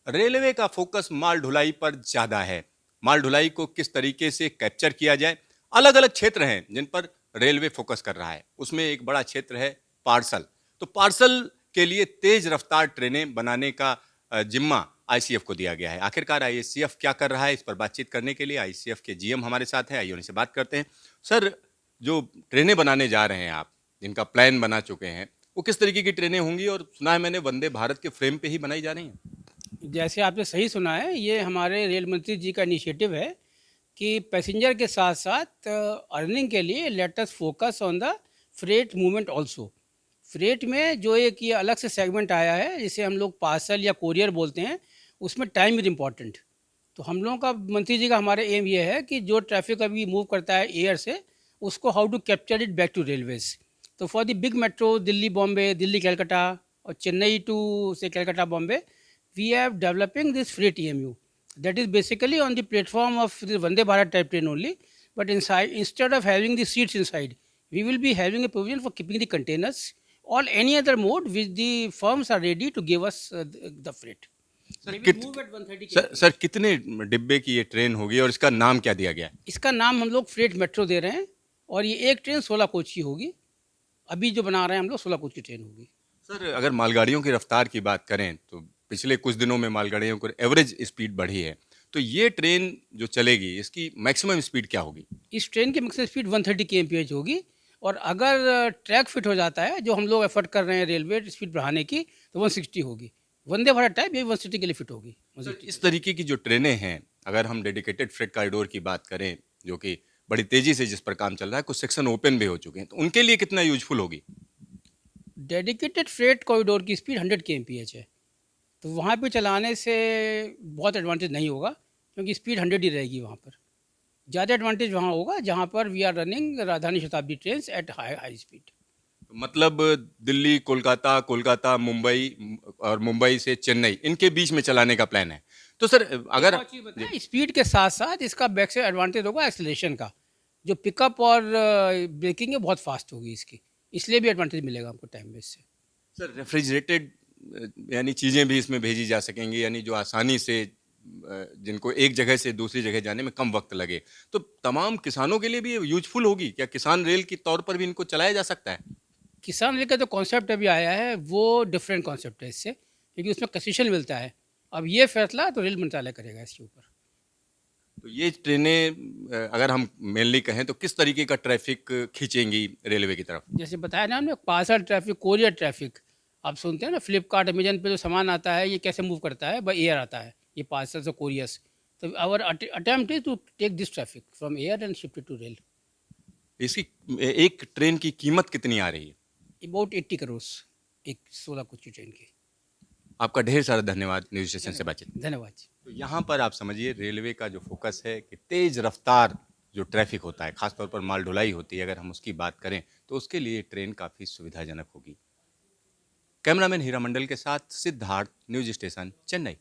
Railway का focus माल ढुलाई पर ज्यादा है। माल ढुलाई को किस तरीके से कैप्चर किया जाए, अलग अलग क्षेत्र हैं जिन पर रेलवे फोकस कर रहा है। उसमें एक बड़ा क्षेत्र है पार्सल। तो पार्सल के लिए तेज रफ्तार ट्रेनें बनाने का जिम्मा आईसीएफ को दिया गया है। आखिरकार आईसीएफ क्या कर रहा है, इस पर बातचीत करने के लिए आईसीएफ के जीएम हमारे साथ हैं। आइए उनसे बात करते हैं। सर, जो ट्रेनें बनाने जा रहे हैं आप, जिनका प्लान बना चुके हैं, वो किस तरीके की ट्रेनें होंगी? और सुना है मैंने वंदे भारत के फ्रेम पे ही बनाई जा रही हैं। जैसे आपने सही सुना है, ये हमारे रेल मंत्री जी का इनिशिएटिव है कि पैसेंजर के साथ साथ अर्निंग के लिए let us focus on the freight movement also. Freight में जो एक ये अलग से सेगमेंट आया है जिसे हम लोग पार्सल या कोरियर बोलते हैं, उसमें टाइम इज़ इम्पॉर्टेंट। तो हम लोगों का, मंत्री जी का हमारा एम ये है कि जो ट्रैफिक अभी मूव करता है एयर से, उसको how to capture it back to railways. तो for the big metro, Delhi Bombay, Delhi Calcutta और चेन्नई टू से Calcutta Bombay, we are developing this freight EMU that is basically on the platform of the Vande Bharat type train only, but inside, instead of having the seats inside, we will be having a provision for keeping the containers or any other mode which the firms are ready to give us the freight. Sir They will move at 130 sir, kmph. कितने डिब्बे की ये train होगी और इसका नाम क्या दिया गया है? इसका नाम हम लोग फ्रेट मेट्रो दे रहे हैं और ये एक ट्रेन 16 कोच की होगी। अभी जो बना रहे हैं हम लोग 16 कोच की ट्रेन होगी। सर, अगर मालगाड़ियों की रफ्तार की बात करें तो पिछले कुछ दिनों में मालगाड़ियों की एवरेज स्पीड बढ़ी है। तो ये ट्रेन जो चलेगी, इसकी मैक्सिमम स्पीड क्या होगी? इस ट्रेन की मैक्सिमम स्पीड 130 kmph होगी। और अगर ट्रैक फिट हो जाता है, जो हम लोग एफर्ट कर रहे हैं रेलवे स्पीड बढ़ाने की, तो 160 होगी। वंदे भारत टाइप ये 160 के लिए फिट होगी, सर, 160। इस तरीके की जो ट्रेनें हैं, अगर हम डेडिकेटेड फ्रेट कॉरिडोर की बात करें, जो कि बड़ी तेजी से जिस पर काम चल रहा है, कुछ सेक्शन ओपन भी हो चुके हैं, तो उनके लिए कितना यूजफुल होगी? डेडिकेटेड फ्रेट कॉरिडोर की स्पीड 100 kmph है, तो वहाँ पे चलाने से बहुत एडवांटेज नहीं होगा, क्योंकि स्पीड 100 ही रहेगी वहाँ पर। ज़्यादा एडवांटेज वहाँ होगा जहाँ पर वी आर रनिंग राजधानी शताब्दी train at high high speed. मतलब दिल्ली, कोलकाता, कोलकाता मुंबई और मुंबई से चेन्नई, इनके बीच में चलाने का प्लान है। तो सर, एक अगर और चीज़ बताएं, स्पीड के साथ साथ इसका बैक से एडवांटेज होगा एक्सेलरेशन का। जो पिकअप और ब्रेकिंग है बहुत फास्ट होगी इसकी, इसलिए भी एडवांटेज मिलेगा हमको टाइम बेस से। सर, रेफ्रिजरेटेड यानी चीज़ें भी इसमें भेजी जा सकेंगी, यानी जो आसानी से जिनको एक जगह से दूसरी जगह जाने में कम वक्त लगे। तो तमाम किसानों के लिए भी यूजफुल होगी क्या? किसान रेल के तौर पर भी इनको चलाया जा सकता है? किसान रेल का जो कॉन्सेप्ट अभी आया है वो डिफरेंट कॉन्सेप्ट है इससे, क्योंकि उसमें कंसेशन मिलता है। अब ये फैसला तो रेल मंत्रालय करेगा इसके ऊपर। तो ये ट्रेनें अगर हम मेनली कहें तो किस तरीके का ट्रैफिक खींचेंगी रेलवे की तरफ? जैसे बताया ना हमने, पार्सल ट्रैफिक, कोरियर ट्रैफिक। आप सुनते हैं ना फ्लिपकार्ट, अमेजन पे जो सामान आता है ये कैसे मूव करता है, बाई एयर आता है, ये पार्सल्स और कोरियर्स। तो our attempt is to take this traffic from air and shift to rail. इसकी एक ट्रेन की कीमत कितनी आ रही है? अबाउट 80 करोड़ एक 16 कोच की ट्रेन की। आपका ढेर सारा धन्यवाद न्यूज स्टेशन से बातचीत। धन्यवाद, धन्यवाद। तो यहाँ पर आप समझिए रेलवे का जो फोकस है कि तेज रफ्तार जो ट्रैफिक होता है, खासतौर पर माल ढुलाई होती है, अगर हम उसकी बात करें तो उसके लिए ट्रेन काफ़ी सुविधाजनक होगी। कैमरामैन हीरा मंडल के साथ सिद्धार्थ, न्यूज स्टेशन, चेन्नई।